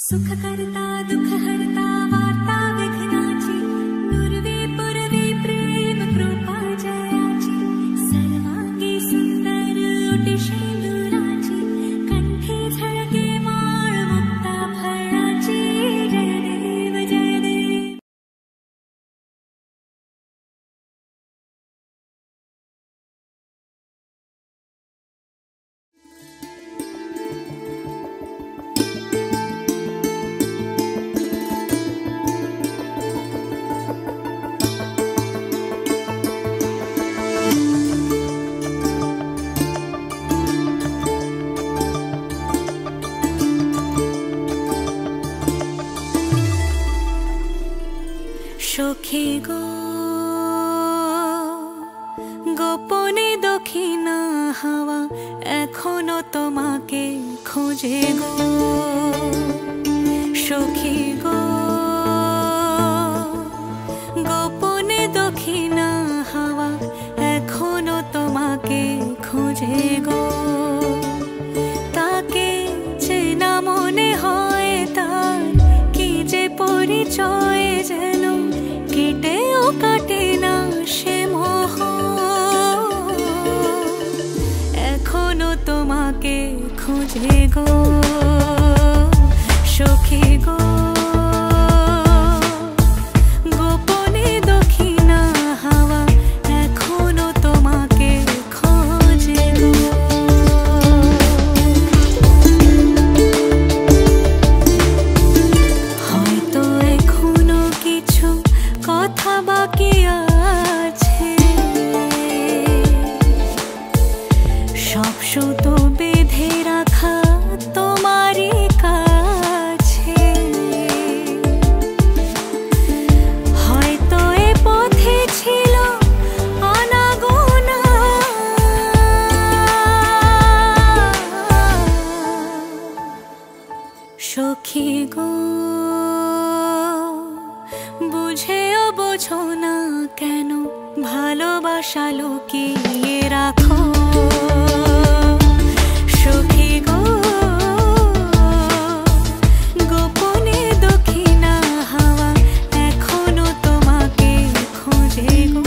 सुख करता दुख हरता वार्ता विघ्नाची नुरवी पुरवी प्रेम कृपा जयाची सर्वांगी सुंदर उटी शेंदुराची कंठी झळके माळ मुक्ता फळाची जय देव जय देव। সখী গো গোপনে দক্ষিণা হাওয়া এখনো তোমাকে খোঁজে গো। সখী গো গোপনে দক্ষিণা হাওয়া এখনো তোমাকে খোঁজে গো। তাকে চেনা মনে হয় তার কি যে পরিচয় যেন কেটেও কাটে না সে মোহ এখনো তোমাকে খুঁজে গো। সখী গো গোপনে দক্ষিণা হাওয়া এখনো তোমাকে খোঁজে গো। হয়তো এখনো কিছু কথা বাকি আছে সব সুতো বেঁধে রাখা তোমারই কাছে। হয়তো এ পথে ছিল অনাগোনা সখী গো বুঝেও বোঝো না কেন ভালোবাসা লুকিয়ে রাখো। সখী গো গোপনে দক্ষিণা হাওয়া এখনো তোমাকে খোঁজে গো।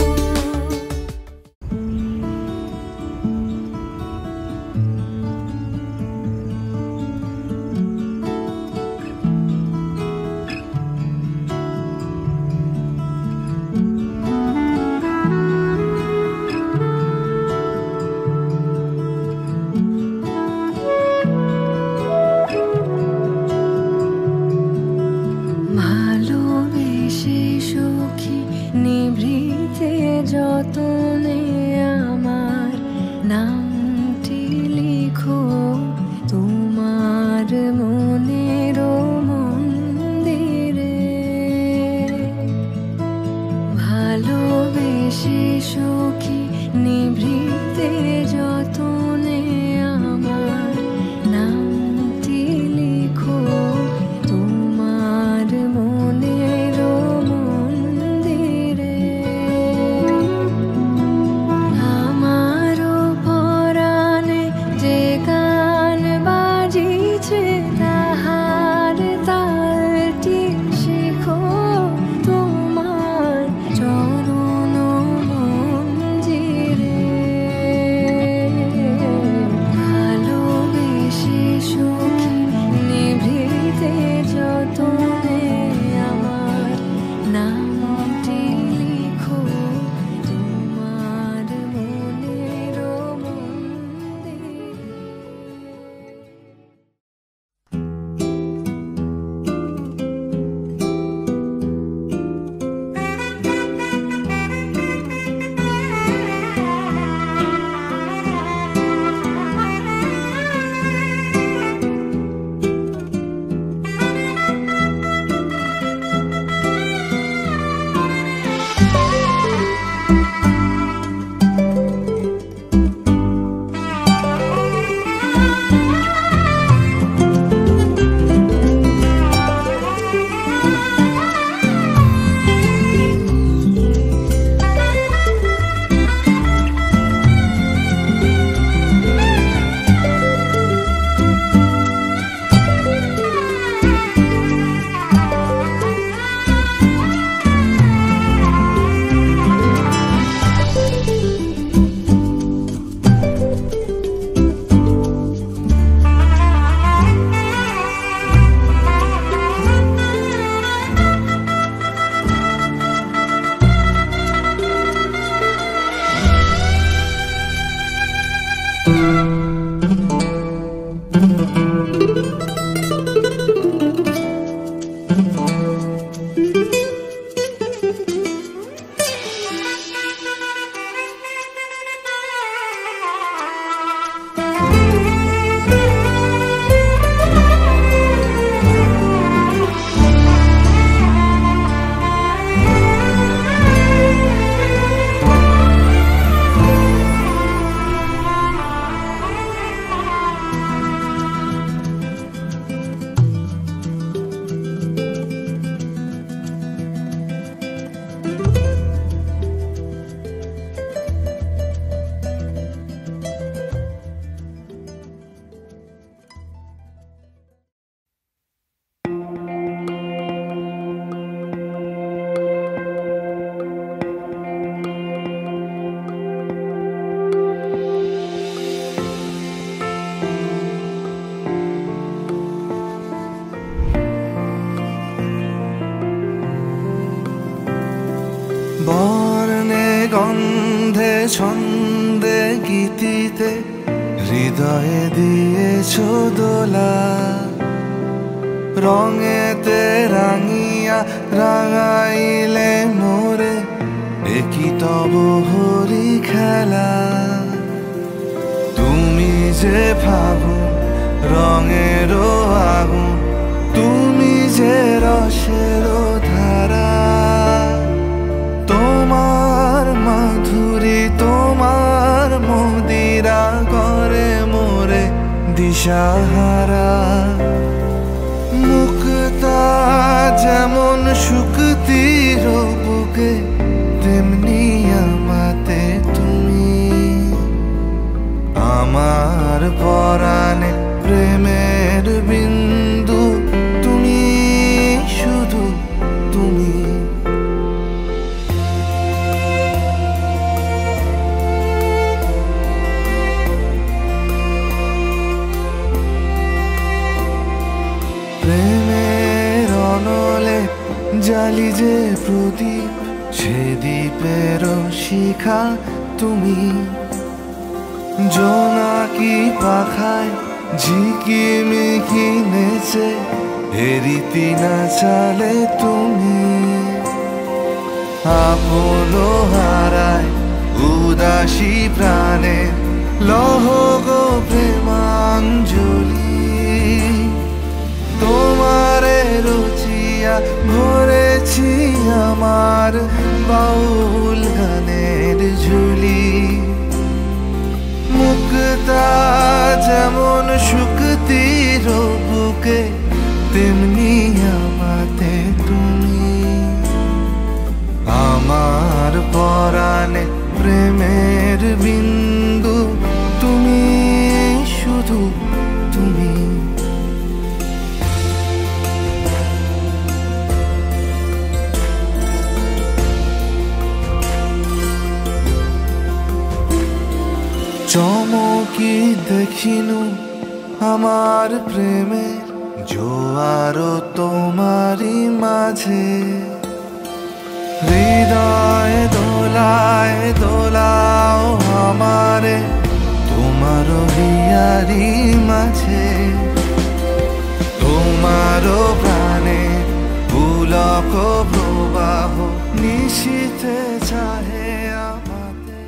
বর্ণে গন্ধে ছন্দে গীতিতে হৃদয়ে দিয়েছ দোলা, রঙেতে রাঙিয়া রাঙাইলে মোরে একই তব হরি খেলা। তুমি যে ফাগুন রঙেরও আগুন, তুমি যে রসেরও ধারা, তোমার মাধুরী তোমার মদিরা করে মোরে দিশাহারা। মুক্তা যেমন শুকতির বুকে, তেমনি আমাতে তুমি। আমার পরাণে প্রেমের বিন্দু, তুমি শুধু তুমি। প্রেমের অনলে জালি যে প্রদীপ, সে দ্বীপের শিখা তুমি। জোনাকি পাখায় ঝিকিমিকি নেচে হেরিতি না চালে তুমি। আপন হারায় উদাসী প্রাণে লহ গো প্রেমাঞ্জলি। তোমারে রচিয়া ভরেছি আমার বাউল গানের ঝুলি। মুক্তা যেমন শুকতির বুকে, তেমনি আমাতে তুমি। আমার পরাণে প্রেমের বিন্দু, তুমি শুধু তুমি। চমকি দেখিনু আমার প্রেমের জোয়ার তোমারই মাঝে। হৃদয় দোলায় দোলাও আমারে তোমার হিয়ারি মাঝে। তোমার প্রাণে পুলক প্রবাহ নিশীথে চাহে আমাতে।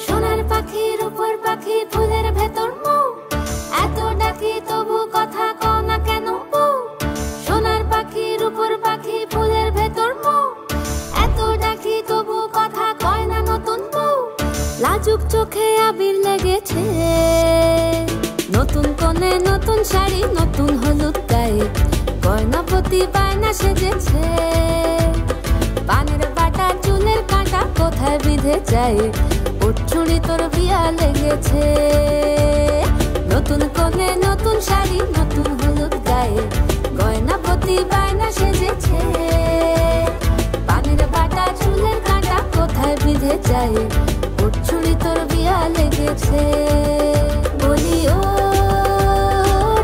সোনার পাখির উপর পাখি ফুলের ভেতর মৌ, এত ডাকি তবু কথা কও না কেন বউ। সোনার পাখির উপর পাখি ফুলের ভেতর মৌ, এত ডাকি তবু কথা কয় না নতুন বউ। লাজুক চোখে আবির লেগেছে, নতুন কোণে নতুন শাড়ি নতুন হলুদ গায়ে, গয়নাপতি বায়না সেজেছে। পানের বাটা চুলের কাঁটা কোথায় বিঁধে যায়, চুড়ি তোর বিয়া লেগেছে। নতুন কোণে নতুন শাড়ি নতুন হলুদ গায়ে, গয়নাপতি বায়না সেজেছে। পানের বাটা চুলের কাঁটা কোথায় বিঁধে যায়, চুড়ি তোর বিয়া লেগেছে। বলি ও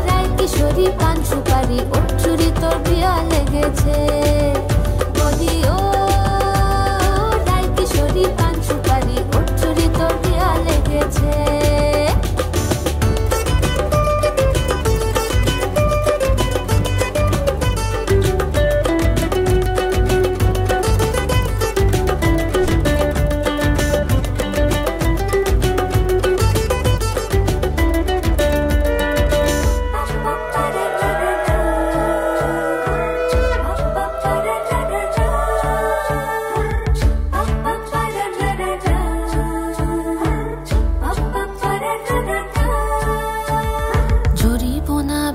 রায় কিশোরী পান সুপারি, চুড়ি তোর বিয়া লেগেছে। বলি ও রায় কিশোরী পান সুপারি, চুড়ি তোর বিয়া লেগেছে।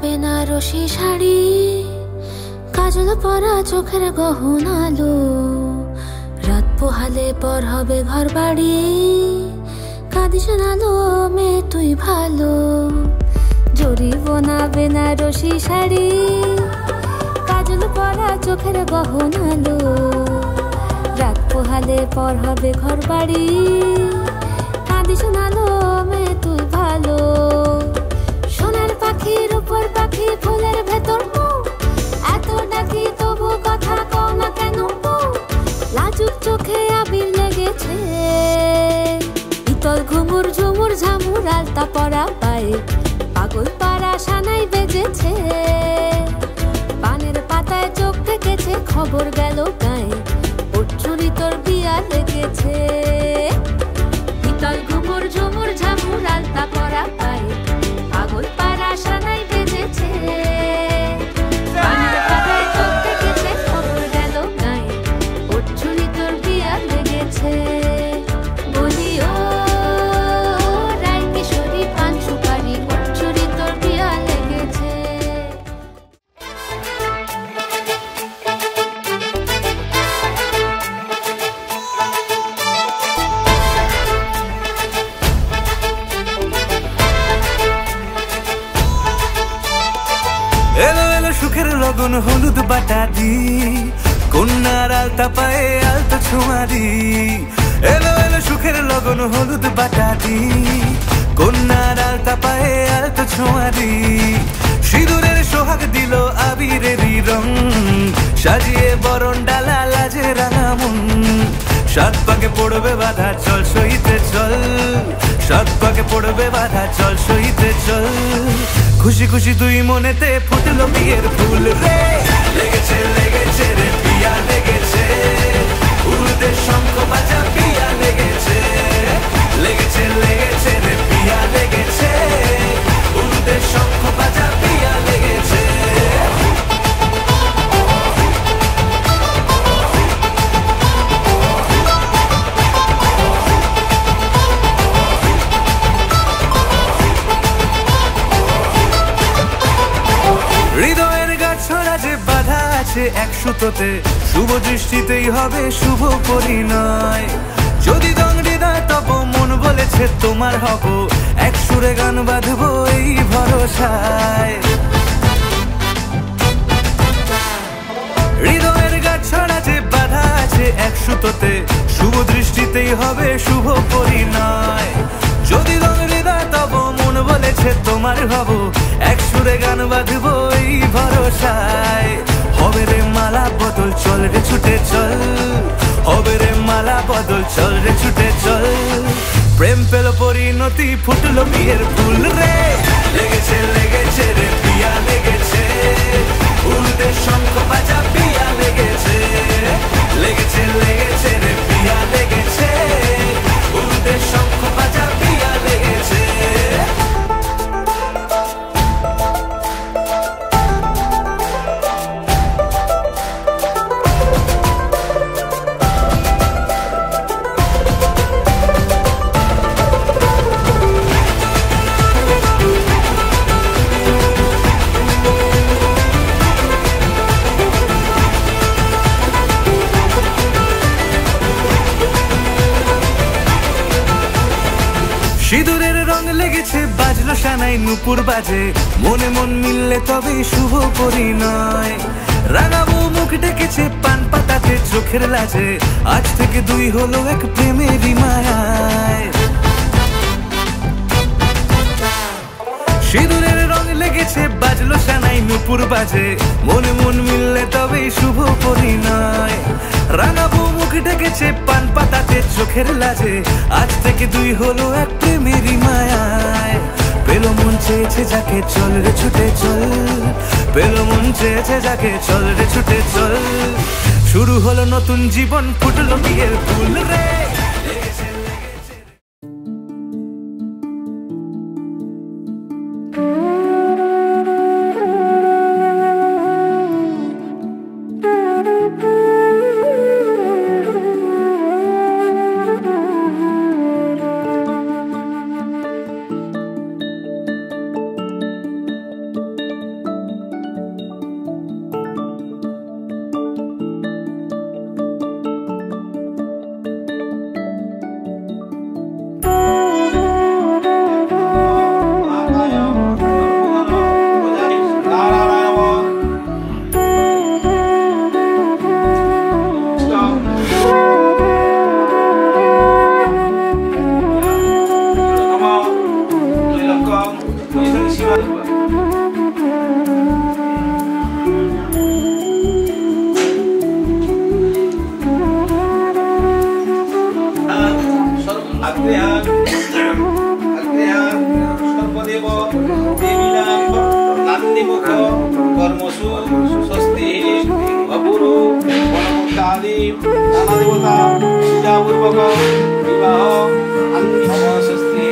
বেনারসি শাড়ি, কাজল পরা চোখের গহনালো, রাত পোহালে পর হবে ঘর বাড়ি, কাঁদিস নালো মেয়ে তুই ভালো। জরি বোনা বেনারসি শাড়ি, কাজল পরা চোখের গহনালো, রাত পোহালে পর হবে ঘর বাড়ি, কাঁদি শোনালো মে তুই ভালো। সোনার পাখি রূপোর পাখি ফুলের ভেতর মুখ, এত ডাকি তবু কথা কও না কেন বউ? লাজুক চোখে আবির লেগেছে, ইতল ঘুমুর ঝুমুর ঝামুর আলতা পরা পায়ে, পাগল পাড়া সানাই বেজেছে। পানের পাতায় চোখ থেকেছে, খবর গেল গায়ে, ওর চুরি তোর বিয়া লেগেছে। ইতল ঘুমুর ঝুমুর ঝামুর আলতা পরা পায়ে, পাগল পাড়া সানাই বেজেছে। পানের পাতায় চোখ থেকেছে, খবর গেল গায়ে, ওর চুরি তোর বিয়া লেগেছে। বলি ও রায় কিশোরী পান সুপারি, ওর চুরি তোর বিয়া লেগেছে। এলো এলো সুখের লগন হলুদ বাটা দি, কন্যার আলতা পায়ে আলতা ছোঁয়া দি। এলো এলো সুখের লগন হলুদ বাটা দি, কন্যার আলতা পায়ে আলতা ছোঁয়া দি। সিঁদুরের সোহাগ দিল আবিরেরই রং, সাজিয়ে বরণ ডালা লাজে রাঙা মন। সাত পাকে পড়বে বাধা চল সইতে চল, সাত পাকে পড়বে বাধা চল সইতে চল। খুশি খুশি দুই মনেতে ফুটলো বিয়ের ফুল রে, লেগেছে লেগেছে রে বিয়া লেগেছে। উড়তে শঙ্খ বাজা বিয়া লেগেছে, লেগেছে লেগেছে রে বিয়া লেগেছে। উড়তে শঙ্খ বাজা বিয়া লেগেছে। হৃদয়ের গাছড়া যে বাধা আছে এক সুতোতে, শুভ দৃষ্টিতেই হবে শুভ পরিণয়। যদি দংড়ি দেয় তব মন বলেছে তোমার হব, এক সুরে গান বাঁধবো এই ভরসায়। হৃদয়ের গাছড়া যে বাধা আছে এক সুতোতে, শুভ দৃষ্টিতেই হবে শুভ পরিণয়। যদি দংড়ি দেয় তব মন বলেছে তোমার হব, এক সুরে গান বাঁধবো এই ভরসায়। হবে রে মালা বদল চল রে ছুটে চল, হবে রে মালা বদল চল রে ছুটে চল। প্রেম পেল পরিণতি ফুটলো বিয়ের ফুল রে, লেগেছে লেগেছে রে বিয়া লেগেছে। উড়তে শঙ্খ বাজা বিয়া লেগেছে, লেগেছে লেগেছে রে বিয়া লেগেছে। উড়তে শঙ্খ বাজা বিয়া লেগেছে। সিঁদুরের রং লেগেছে বাজলো সানাই নুপুর বাজে, মনে মন মিললে তবে শুভ পরিণয়। রাঙাবো মুখ ডেকেছে পান পাতাতে চোখের লাজে, আজ থেকে দুই হলো এক প্রেমেরই মায়ায়। সিঁদুরের রং লেগেছে বাজলো সানাই নুপুর বাজে, মনে মন মিললে তবে শুভ পরিণয়। রাঙাবো মুখ ডেকেছে পান পাতাতে চোখের লাজে, আজ থেকে দুই হলো এক প্রেমেরই মায়ায়। পেলো মন চেয়েছে যাকে চল রে ছুটে চল, পেলো মন চেয়েছে যাকে চল রে ছুটে চল। শুরু হলো নতুন জীবন ফুটলো বিয়ের ফুল রে। नाना देवता पूजापूर्वक विवाह नमस्ते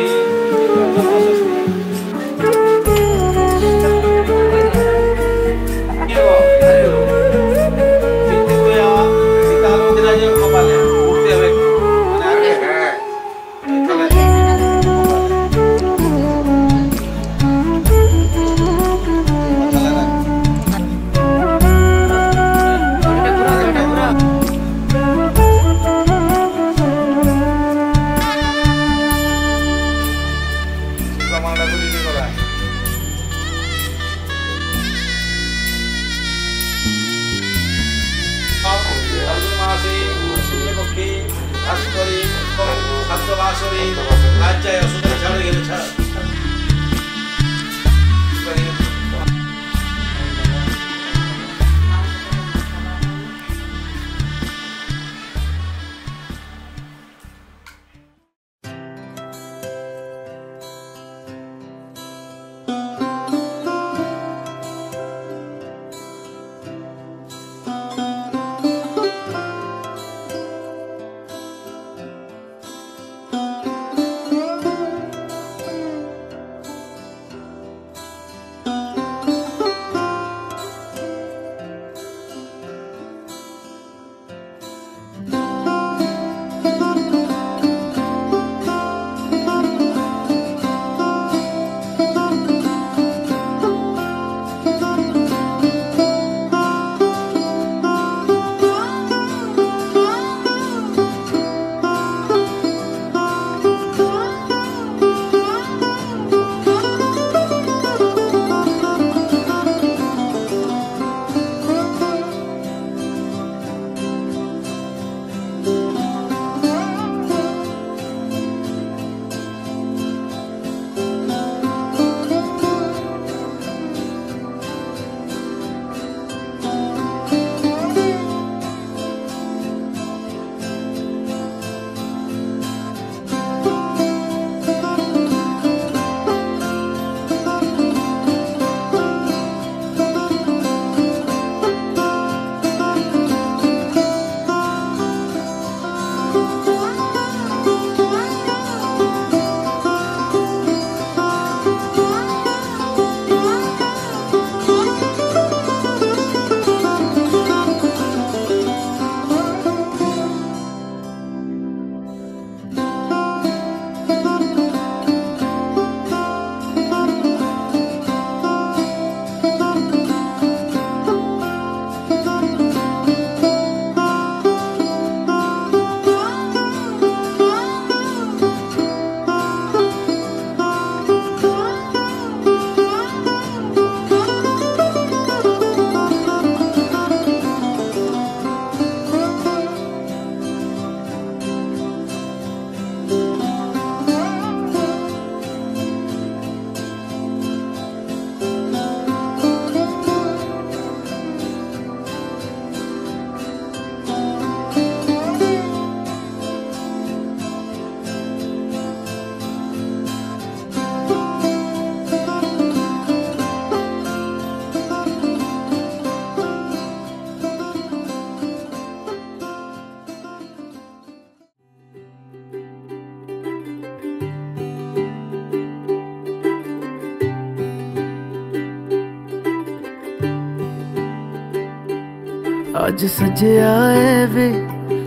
आज सजया है वे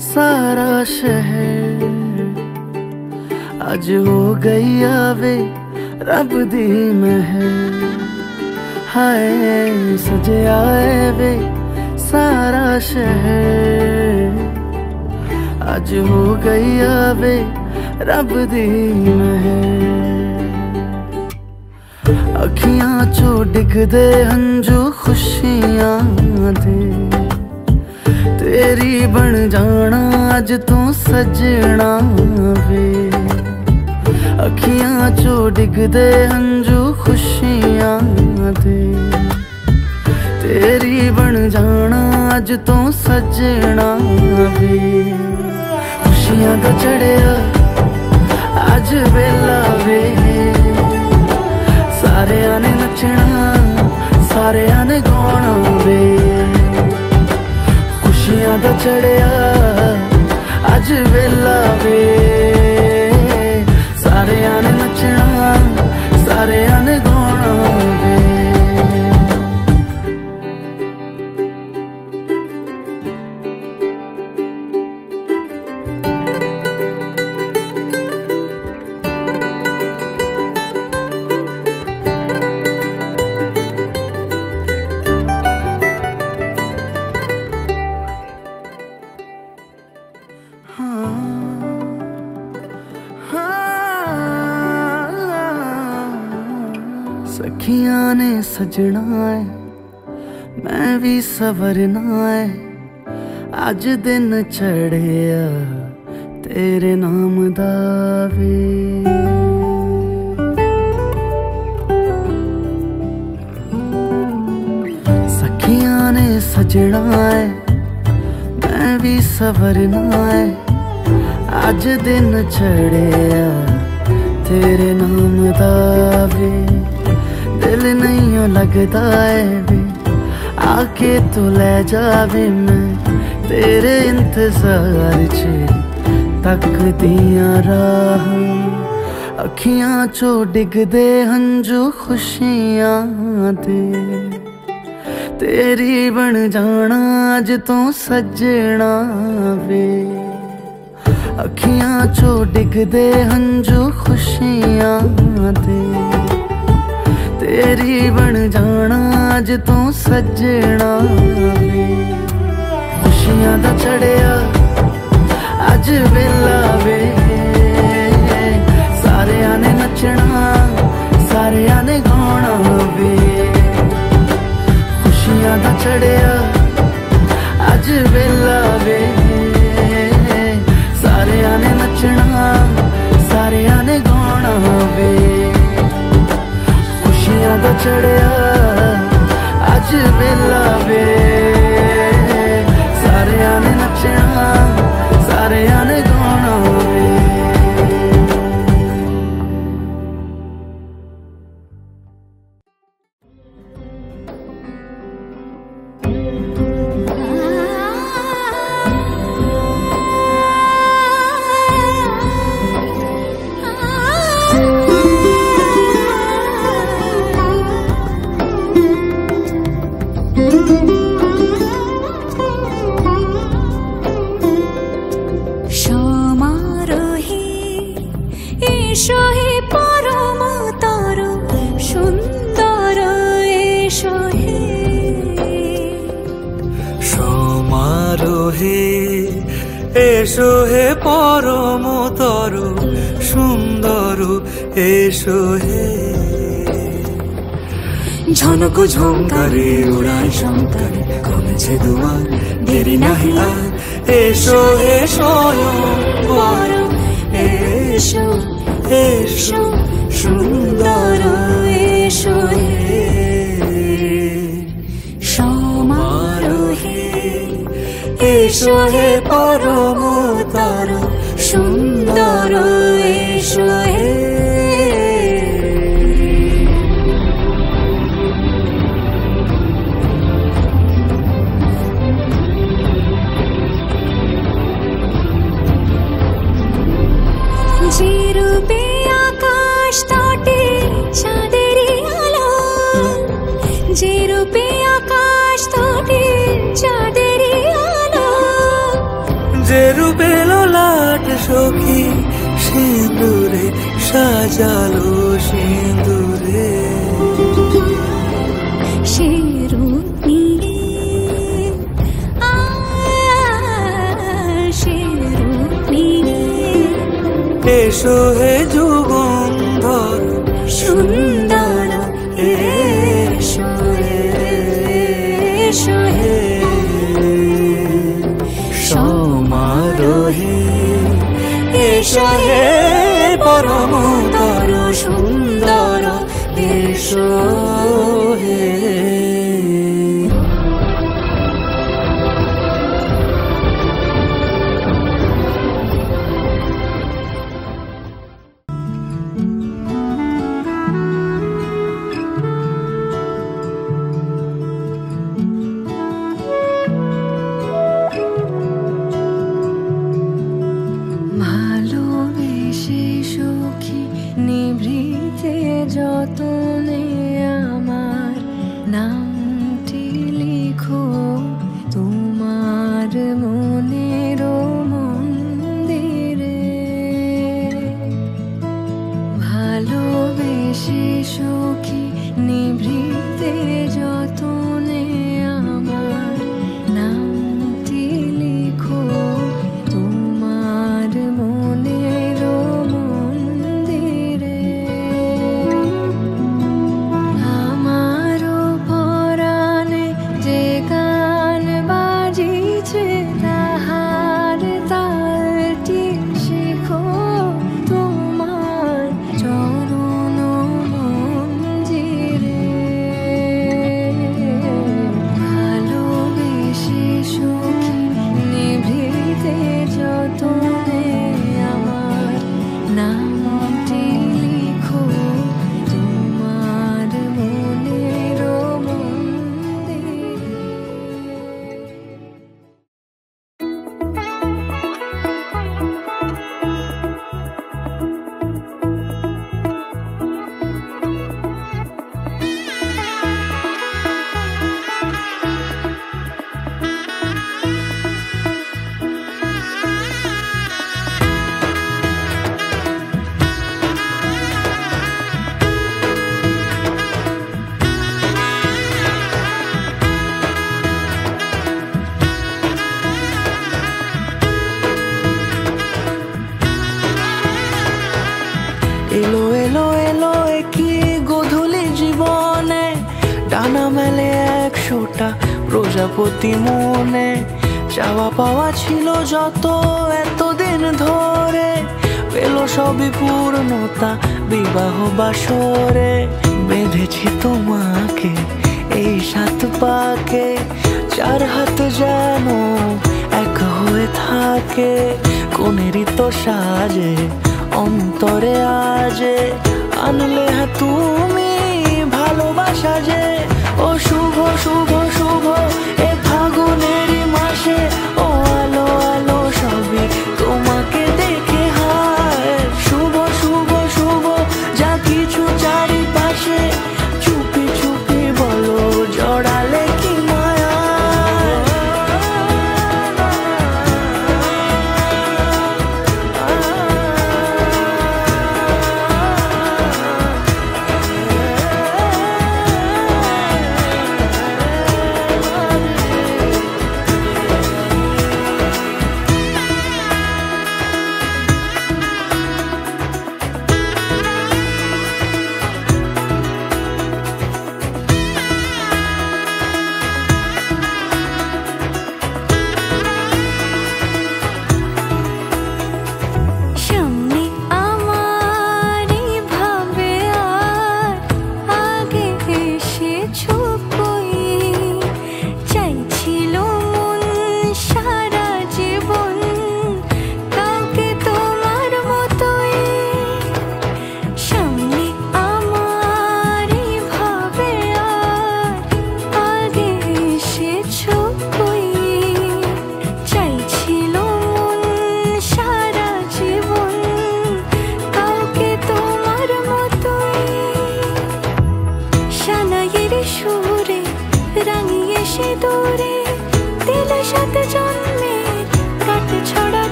सारा शहर, आज हो गई आवे रब दी महर। हाय सजया है वे सारा शहर, आज हो गई आवे रब दी महर। अखियां चो डिगदे हंजू खुशियां दे, तेरी बन जाना अज तू सजना वे। अखियां चो डिगदे हंजू खुशियां दे, तेरी बन जाना अज तू सजना वे। खुशियां दा चढ़िया अज वेला वे, सारेयां ने नचना सारेयां ने गाना वे। खुशियां दा चढ़िया अज वेला वे सारे आने नचना सारे आने गाना वे सखियां ने सजना है मैं भी सवरना है अज दिन चढ़िया तेरे नाम दा वे सखियां ने सजना है मैं भी सवरना है अज दिन चढ़िया तेरे नाम दा वे दिल नहीं लगता है वे आके तू ले जावे मैं तेरे इंतजार च तक दिया राह अखियां चो डिगदे हंजू खुशियां दे तेरी बन जाना अज तो सजना वे अखियां चो डिगदे हंजू खुशियां दे तेरी बन जाना अज तू सजना वे खुशियां दा चढ़िया अज वेला वे सारे आने नचना सारे आने गाना वे खुशियां दा चढ़िया अज वेला वे सारे आने नचना सारे आने गाना वे खुशियां दा चढ़िया अज वेला वे सारे आने नचना सारे आने गाना वे এসো হে পরমতর সুন্দর এসো হে ঝনক ঝঙ্কারে উড়ায় শঙ্কারে কমেছে দুয়ার দেরি নাহি আর এসো হে স্বয়ং এসো এসো সুন্দর এসো হে সমারোহে এসো হে পরমতর সুন্দর এসো হে যে রূপে আকাশ তটে চাঁদেরই আলো যে রূপে আকাশ তটে চাঁদেরই আলো যে রূপে লোলাট সখী সিঁদুরে সাজালো সিঁদুরে সে রূপ নিয়ে সে রূপ নিয়ে এসো হে যুগন্ধর সুন্দর এসো এসো হে সমারোহে এসো হে পরমতর সুন্দর এসো হে একটা প্রজাপতি মনে, চাওয়া পাওয়া ছিল যত এতদিন ধরে, পেল সবই পূর্ণতা বিবাহ বাসরে। বেঁধেছি তোমাকে এই 7 পাকে, 4 হাত যেন এক হয়ে থাকে। কোনেরই তো সাজে অন্তরে আজে, আনলে তুমি ভালোবাসা যে। ও শুভ শুভ শুভ এ ফাগুনেরই মাসে, ও আলো আলো সবই তোমাকে দেখে হায়। শুভ শুভ শুভ যা কিছু চারিপাশে, চুপি চুপি বলো জড়ালে কি মায়া।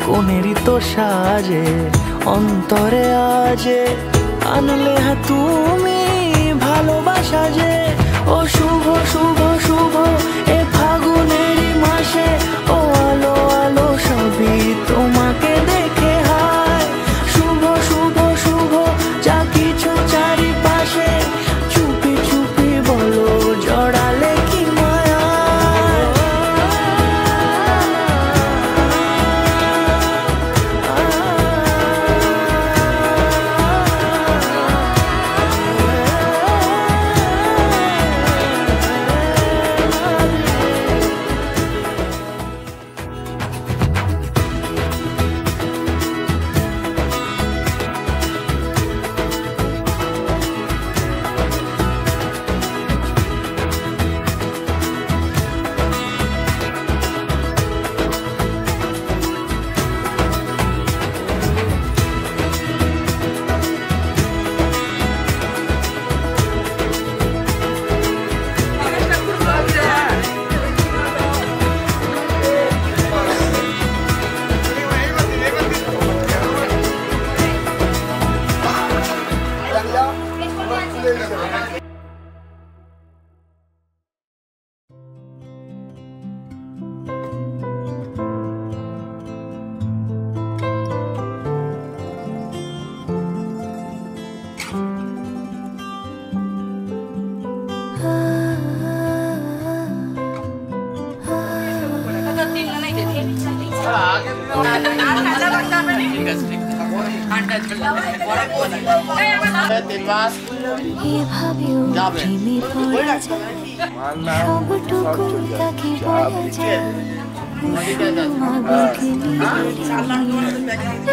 কোনেরই তো সাজে অন্তরে আজে, আনলে তুমি ভালোবাসা যে। ও শুভ শুভ শুভ এ ফাগুনেরই মাসে, ও আলো আলো সবই তোমাকে দেখে হায়। শুভ শুভ শুভ যা কিছু চারিপাশে, চুপি চুপি বলো জড়ালে কি মায়া।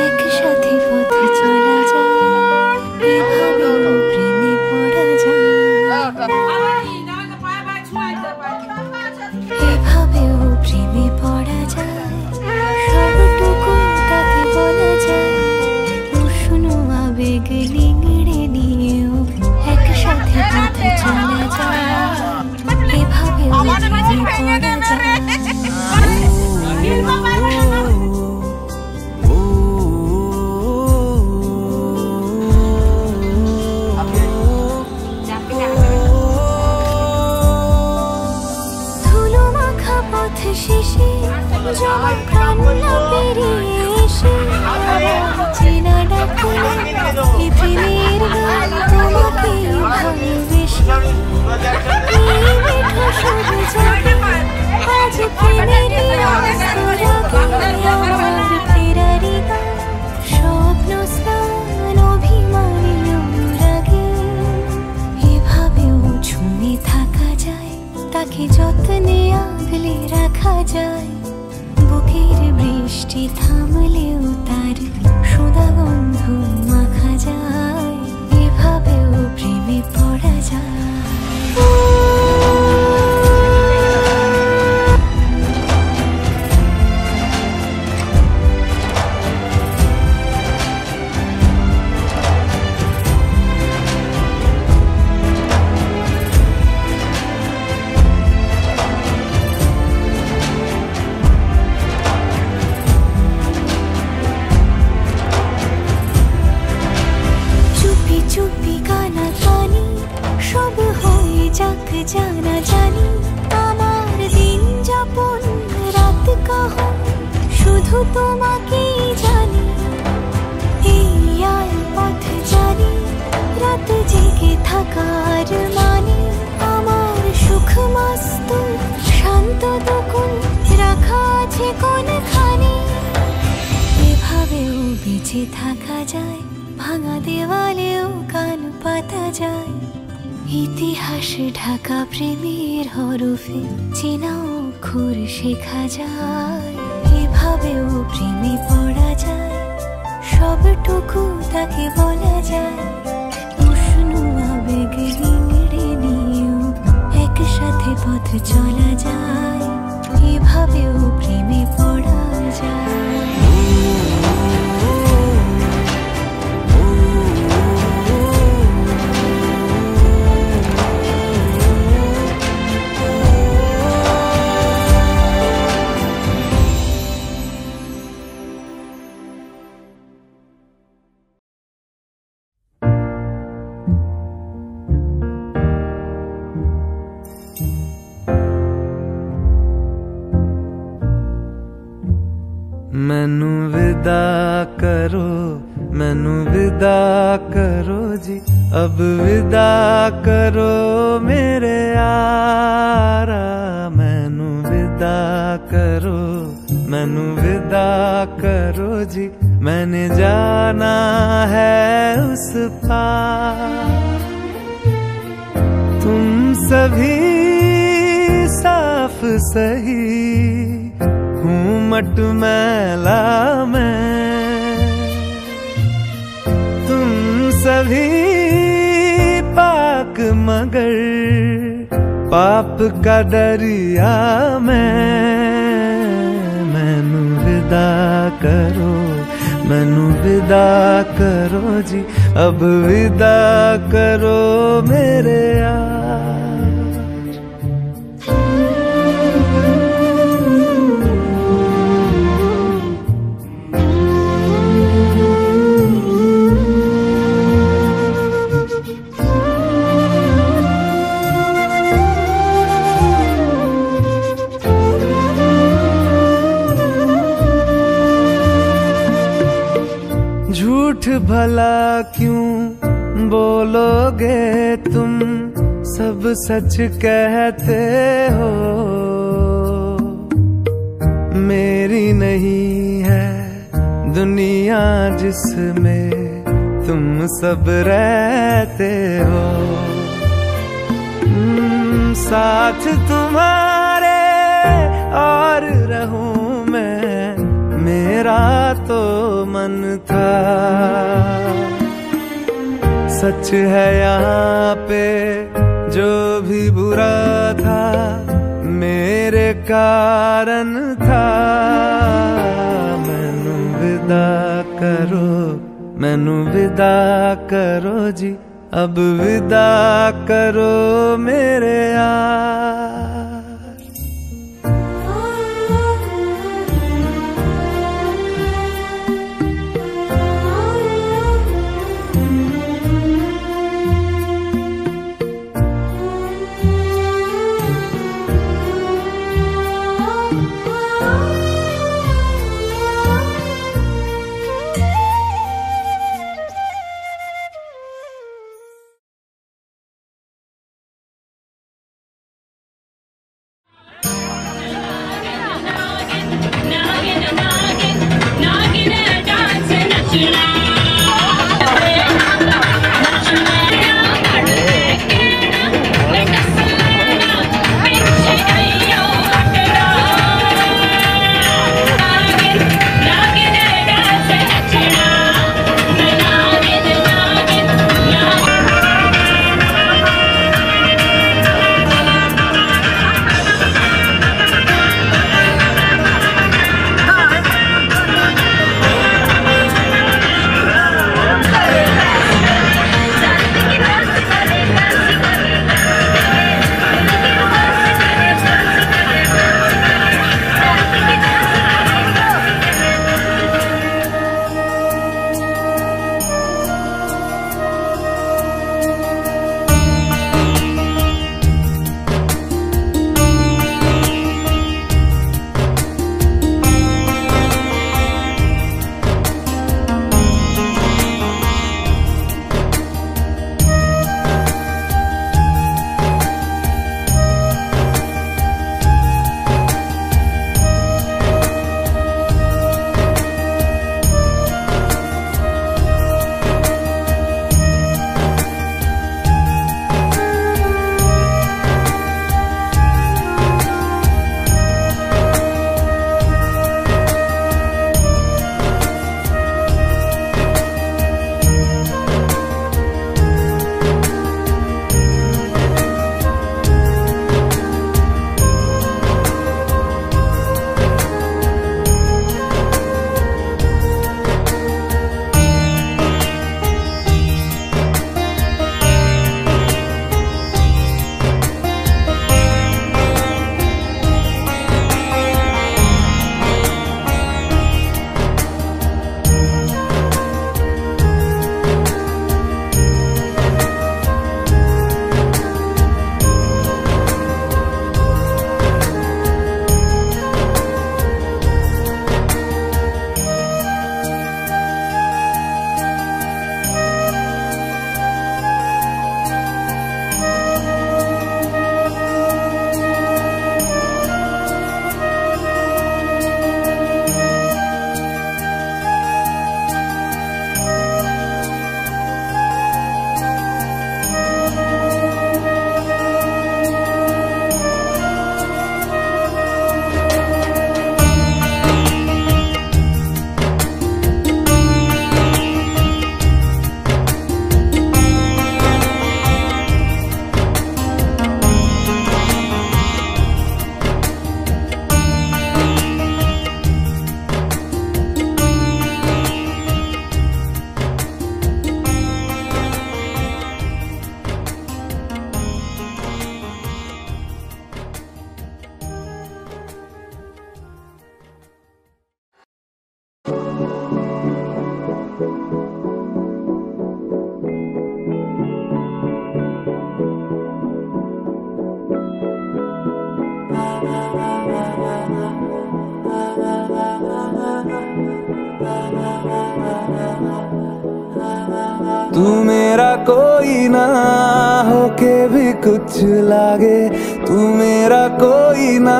একসাথে পথে চলা যায়, এভাবেও প্রেমে পড়া যায়, এভাবেও প্রেমে পড়া যায়। সবটুকু তাকে বলা যায়, উষ্ণ আবেগ লিংড়ে নিয়েও একসাথে পথে চলা যায়, এভাবেও প্রেমে পড়া যায়। শেষে যখন প্রাণ না পেরিয়ে এসে চেনা এই প্রেমের গান তোমাকে ভালোবেসে এই মিঠো সুর জাগে আজ প্রেমের অস্তরাগে আমার ফেরারি গান স্বপ্ন স্নান অভিমানী অনুরাগে এভাবেও ঝুমে থাকা যায় তাকে যত্নে আগলে রাখা যায় বুকের বৃষ্টি থামলেও তার সুধা গন্ধ মাখা যায় এভাবেও প্রেমে পড়া যায় জানা জানি আমার দিন যাপন রাত কাহন শুধু তোমাকেই জানি এই আল পথ জানি রাত জেগে থাকার মানে আমার সুখ মস্ত শান্ত দুকুন রাখা আছে কোনখানে এভাবেও বেঁচে থাকা যায় ভাঙা দেওয়ালেও কান পাতা যায় ইতিহাস ঢাকা প্রেমের হরফে চেনা অক্ষর শেখা যায় এভাবেও প্রেমে পড়া যায় সবটুকু তাকে বলা যায় উষ্ণ আবেগ রিংড়ে নিয়েও একসাথে পথ চলা যায় এভাবেও প্রেমে পড়া যায় मैनू विदा करो जी अब विदा करो मेरे यारा मैनू विदा करो जी मैंने जाना है उस पार तुम सभी साफ सही हूँ मटमैला मैं तुम सभी पाक मगर पाप का दरिया मैनू विदा करो जी अब विदा करो मेरे यार झूठ भला क्यों बोलोगे तुम सब सच कहते हो मेरी नहीं है दुनिया जिसमें तुम सब रहते हो साथ तुम्हारे और रहूं मैं मेरा तो मन था सच है यहाँ पे जो भी बुरा था मेरे कारण था मैनू विदा करो जी अब विदा करो मेरे यार तू मेरा कोई ना होके भी कुछ लागे, तू मेरा कोई ना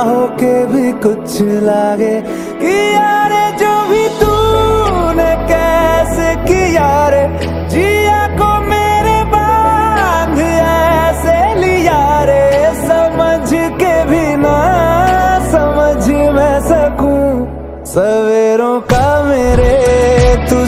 होके भी कुछ लागे। कि यारे जो भी तूने कैसे किया रे, जिया को मेरे बांध ऐसे लिया रे, समझ के भी ना समझ मैं सकूं सवेरों का मेरे तू